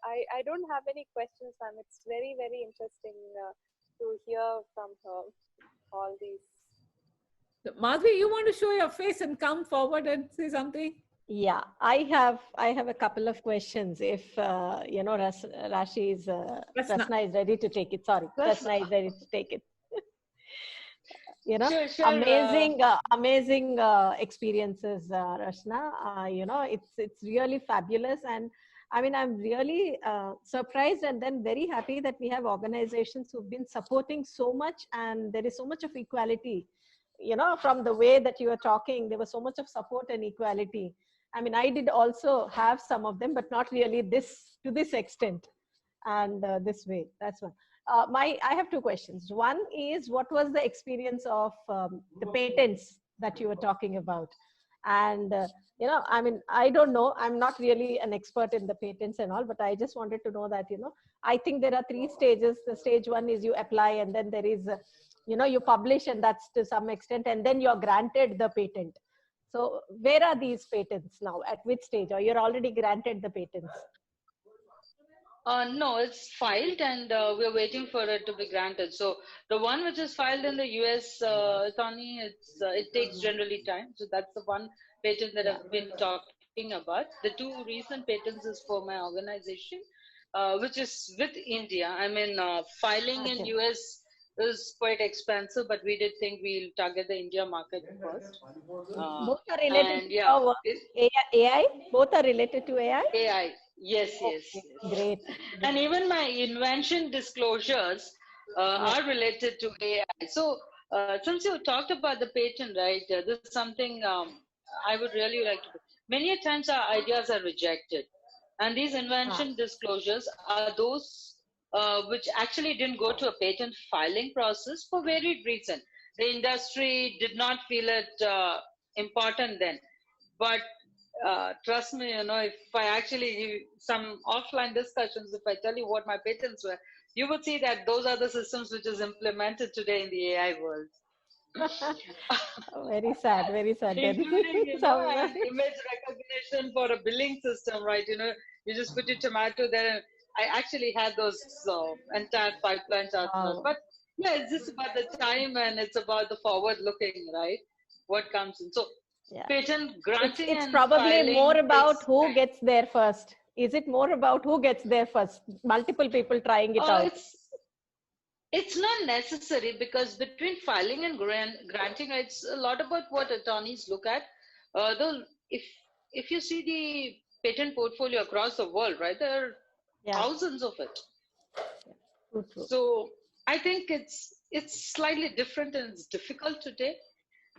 I don't have any questions, ma'am. It's very very interesting to hear from her all these. So, Madhvi, you want to show your face and come forward and say something? Yeah, I have a couple of questions. If Rasna. Rasna is ready to take it. Sorry, Rasna is ready to take it. Sure. Amazing experiences, Rashna. It's really fabulous, and I mean, I'm really surprised and then very happy that we have organizations who've been supporting so much, and there is so much of equality. From the way that you are talking, there was so much of support and equality. I mean, I did also have some of them, but not really this to this extent and this way. That's one. I have two questions. One is, what was the experience of the patents that you were talking about? And I mean, I don't know. I'm not really an expert in the patents and all, but I just wanted to know that I think there are three stages. The stage one is you apply, and then there is you publish, and that's to some extent, and then you're granted the patent. So where are these patents now? At which stage? Or you're already granted the patents? No, it's filed and we're waiting for it to be granted. So the one which is filed in the US, Tony, it takes generally time. So that's the one patent that I've been talking about. The two recent patents is for my organization, which is with India. I mean, filing in Okay. US is quite expensive, but we did think we'll target the India market first. Both are related And to your work. AI? Both are related to AI? AI, yes, yes, Okay, yes. great. And even my invention disclosures are related to AI. So, since you talked about the patent, right, this is something I would really like to do. Many a times our ideas are rejected. And these invention disclosures are those which actually didn't go to a patent filing process for varied reason. The industry did not feel it important then. But trust me, if I actually give some offline discussions, if I tell you what my patents were, you would see that those are the systems which is implemented today in the AI world. Very sad, very sad. Including, and image recognition for a billing system, right? You just put your tomato there. And I actually had those entire pipelines out. But yeah, it's just about the time and it's about the forward looking, right? What comes in. So patent granting it's and probably filing more about who time. gets there first. Is it more about who gets there first? Multiple people trying it out. It's not necessary, because between filing and granting, it's a lot about what attorneys look at. Though if you see the patent portfolio across the world, right, there are thousands of it. True. So I think it's slightly different and it's difficult today.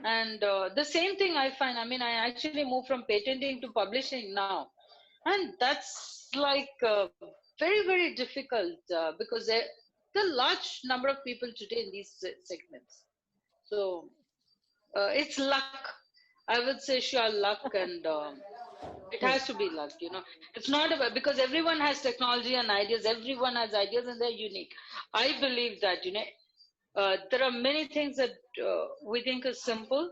And the same thing I find. I mean, I actually moved from patenting to publishing now, and that's like very, very difficult because there are a large number of people today in these segments. So it's luck. I would say sheer luck, and it has to be luck. It's not about, because everyone has technology and ideas. Everyone has ideas, and they're unique. I believe that there are many things that we think is simple,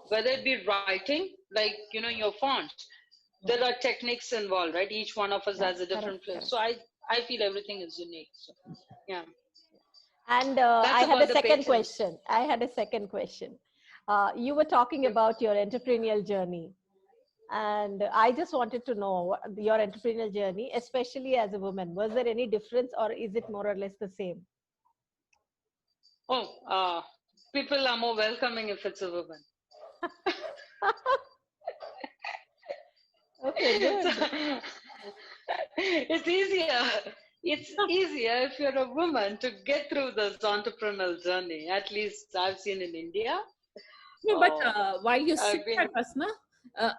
whether it be writing, like your font. There are techniques involved, right? Each one of us has a different flavor. So I feel everything is unique. So yeah. And I had a second question. You were talking about your entrepreneurial journey, and I just wanted to know your entrepreneurial journey, especially as a woman. Was there any difference, or is it more or less the same? Oh, people are more welcoming if it's a woman. Okay, good. It's easier. It's easier if you're a woman to get through this entrepreneurial journey. At least I've seen in India. No, but while you say that, Rasna,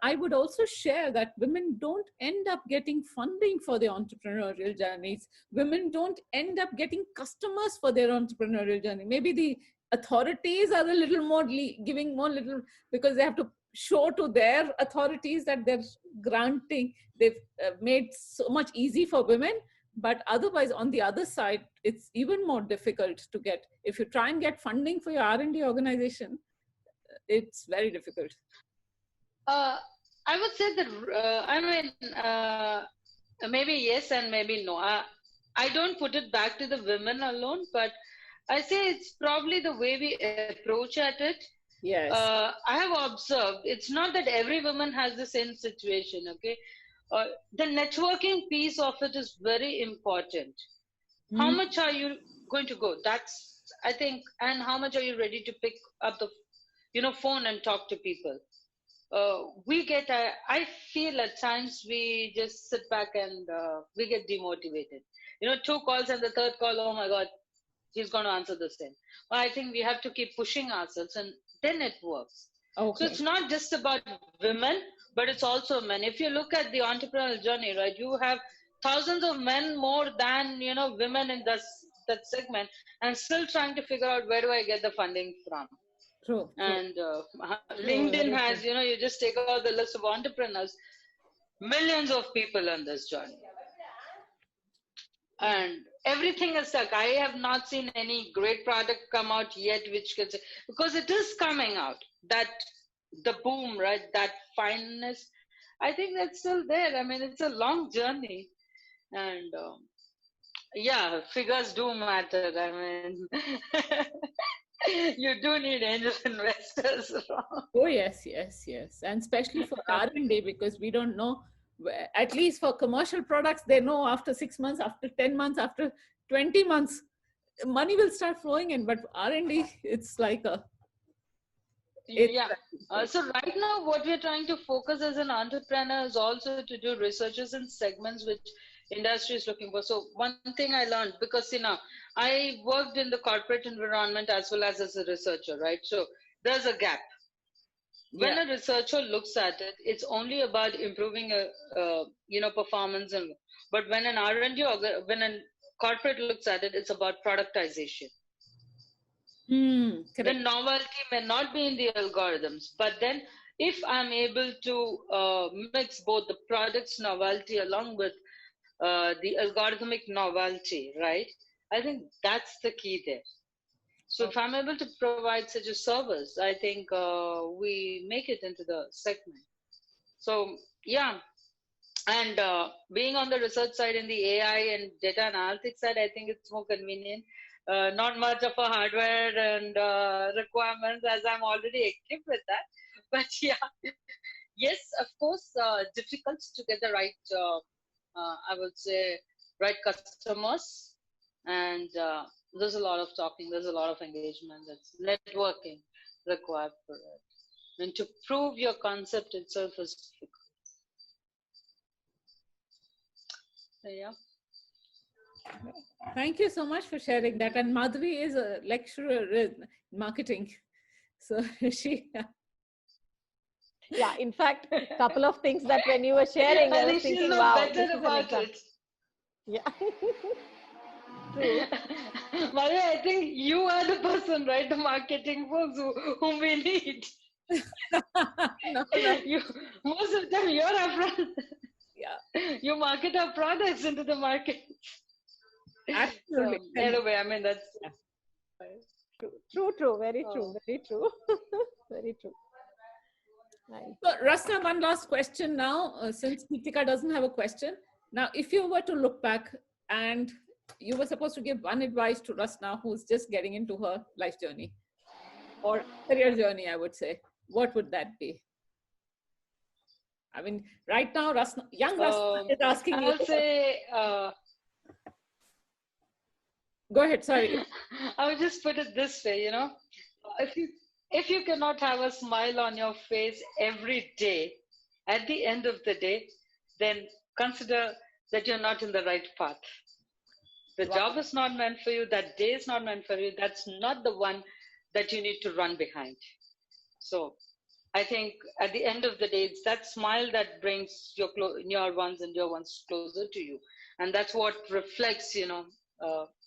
I would also share that women don't end up getting funding for their entrepreneurial journeys. Women don't end up getting customers for their entrepreneurial journey. Maybe the authorities are a little more giving more little, because they have to show to their authorities that they're granting. They've made so much easy for women. But otherwise, on the other side, it's even more difficult to get. If you try and get funding for your R&D organization, it's very difficult. I would say that, I mean, maybe yes and maybe no. I don't put it back to the women alone, but I say it's probably the way we approach at it. Yes. I have observed it's not that every woman has the same situation, okay? The networking piece of it is very important. How much are you going to go? That's, I think, and how much are you ready to pick up the phone and talk to people? I feel at times we just sit back and we get demotivated. 2 calls and the third call, oh my God, he's going to answer the same. Well, I think we have to keep pushing ourselves, and then it works. Okay. So it's not just about women, but it's also men. If you look at the entrepreneurial journey, right, you have thousands of men more than women in that segment, and still trying to figure out, where do I get the funding from? True. And LinkedIn has, you just take out the list of entrepreneurs, millions of people on this journey. And everything is stuck. I have not seen any great product come out yet, because it is coming out. That the boom, right? That fineness, I think that's still there. I mean, it's a long journey. And yeah, figures do matter. I mean, you do need angel investors. Oh yes, and especially for R&D, because we don't know. At least for commercial products, they know after 6 months, after 10 months, after 20 months, money will start flowing in. But R&D, it's like a Yeah. So right now, what we're trying to focus as an entrepreneur is also to do researches in segments which industry is looking for. So one thing I learned, because I worked in the corporate environment as well as a researcher, right? So there's a gap. When a researcher looks at it, it's only about improving performance, but when an R&D or when a corporate looks at it, it's about productization. The novelty may not be in the algorithms, but then if I'm able to mix both the product's novelty along with the algorithmic novelty, right? I think that's the key there. So if I'm able to provide such a service, I think we make it into the segment. So yeah, and being on the research side in the AI and data analytics side, I think it's more convenient. Not much of a hardware and requirements, as I'm already equipped with that. But yeah, yes, of course, difficult to get the right, I would say, right customers. And there's a lot of talking, there's a lot of engagement, that's networking required for it. And to prove your concept itself is difficult. So, yeah. Thank you so much for sharing that. And Madhvi is a lecturer in marketing. So she... Yeah, in fact, a couple of things that when you were sharing, I was thinking, wow, this is an example. Yeah. True. Maria, I think you are the person, right? The marketing folks whom we need. No. Most of the time, you're our friend. Yeah. You market our products into the market. Absolutely. So, anyway, I mean, that's... True. Very true. Very true. Very true. Nice. So, Rasna, one last question now, since Kritika doesn't have a question. Now, if you were to look back and you were supposed to give one advice to Rasna, who's just getting into her life journey or career journey, I would say, what would that be? I mean, right now, Rasna, young Rasna is asking you. I'll say... Go ahead, sorry. I would just put it this way, if you cannot have a smile on your face every day, at the end of the day, then consider that you're not in the right path. The job is not meant for you. That day is not meant for you. That's not the one that you need to run behind. So I think at the end of the day, it's that smile that brings your ones and your ones closer to you. And that's what reflects,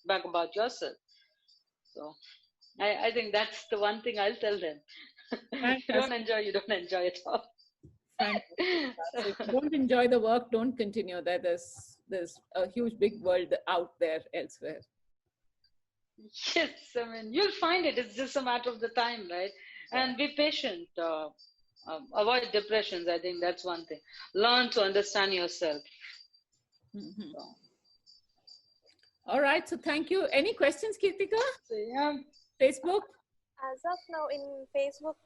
back about yourself. So I think that's the one thing I'll tell them. If you don't enjoy, you don't enjoy it all. If you don't enjoy the work, don't continue. There's a huge big world out there elsewhere. Yes, I mean, you'll find it. It's just a matter of the time, right? And be patient. Avoid depressions. I think that's one thing. Learn to understand yourself. Mm-hmm. So. All right. So thank you. Any questions, Kritika? So, yeah. Facebook? As of now, in Facebook,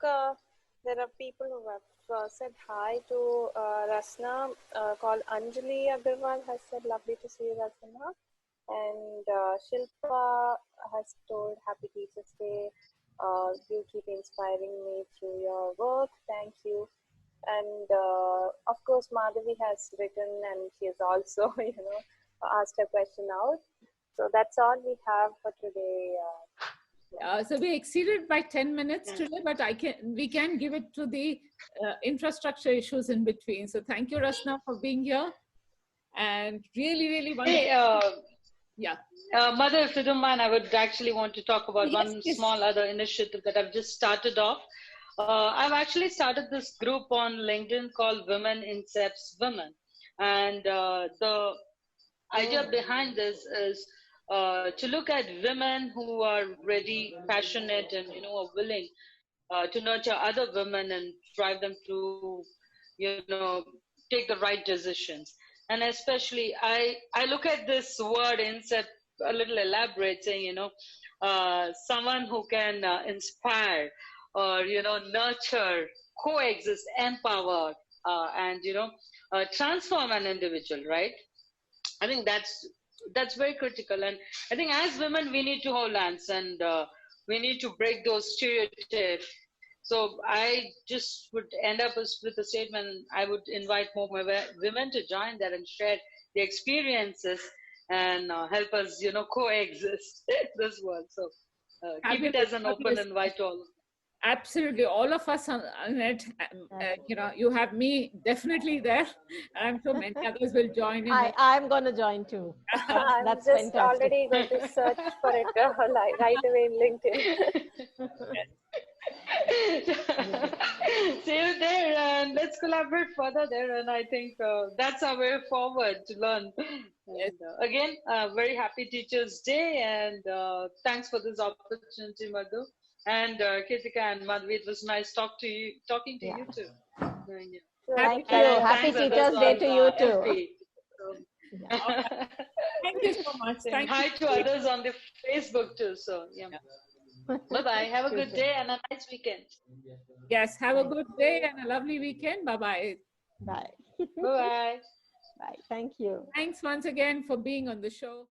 there are people who have said hi to Rasna, called Anjali Agarwal has said, lovely to see you, Rasna. And Shilpa has told, happy Teachers Day. You keep inspiring me through your work. Thank you. And of course, Madhavi has written, and she has also, asked her question out. So that's all we have for today. So we exceeded by 10 minutes today, but we can give it to the infrastructure issues in between. So thank you, Rasna, for being here. And really wonderful. Hey, yeah. Mother, if you don't mind, I would actually want to talk about one small other initiative that I've just started off. I've actually started this group on LinkedIn called Women Incepts Women. And the idea behind this is to look at women who are ready, passionate, and are willing to nurture other women and drive them to, take the right decisions. And especially, I look at this word incept a little elaborate, saying, someone who can inspire or nurture, coexist, empower, and transform an individual, right? I think that's that's very critical. And I think as women, we need to hold hands, and we need to break those stereotypes. So I just would end up with a statement. I would invite more women to join that and share the experiences and help us, coexist this world. So keep it as an open invite to all. Absolutely, all of us on it. You have me definitely there. I'm sure many others will join in. I'm going to join too. I'm That's just fantastic. already going to search for it right away in LinkedIn. See you there, and let's collaborate further there. And I think that's our way forward to learn. And, again, very happy Teachers' Day, and thanks for this opportunity, Madhu. And Kritika and Madhvi, it was nice talking to you too. Thank you. Happy Teachers' Day to you too. Thank you so much. Hi to others on the Facebook too. So yeah. Bye-bye. Have a good day and a nice weekend. Yes, have a good day and a lovely weekend. Bye-bye. Bye. Bye-bye. Bye. Thank you. Thanks once again for being on the show.